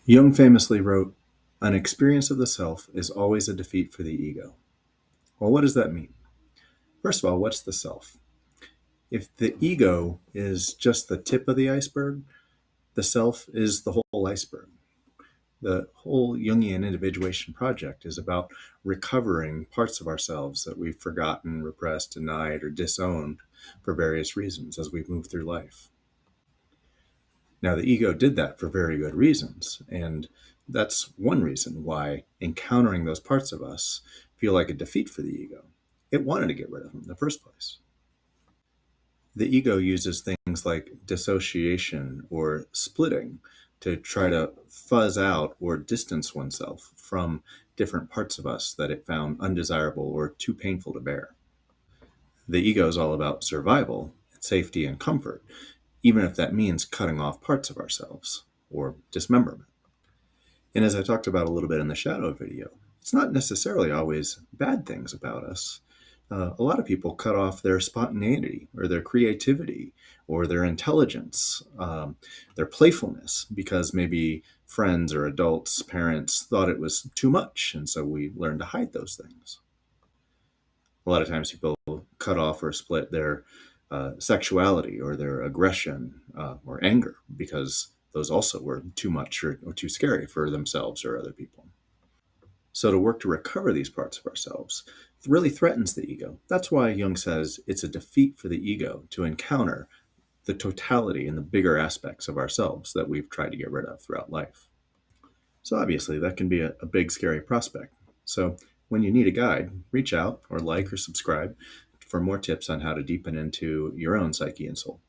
Jung famously wrote, "An experience of the self is always a defeat for the ego." Well, what does that mean? First of all, what's the self? If the ego is just the tip of the iceberg, the self is the whole iceberg. The whole Jungian individuation project is about recovering parts of ourselves that we've forgotten, repressed, denied, or disowned for various reasons as we move through life. Now, the ego did that for very good reasons. And that's one reason why encountering those parts of us feel like a defeat for the ego. It wanted to get rid of them in the first place. The ego uses things like dissociation or splitting to try to fuzz out or distance oneself from different parts of us that it found undesirable or too painful to bear. The ego is all about survival, safety, and comfort, even if that means cutting off parts of ourselves or dismemberment. And as I talked about a little bit in the shadow video, it's not necessarily always bad things about us. A lot of people cut off their spontaneity or their creativity or their intelligence, their playfulness, because maybe friends or adults, parents thought it was too much. And so we learn to hide those things. A lot of times people cut off or split their sexuality or their aggression or anger because those also were too much or too scary for themselves or other people. So to work to recover these parts of ourselves really threatens the ego. That's why Jung says it's a defeat for the ego to encounter the totality and the bigger aspects of ourselves that we've tried to get rid of throughout life. So obviously that can be a big scary prospect. So when you need a guide, reach out or like or subscribe for more tips on how to deepen into your own psyche and soul.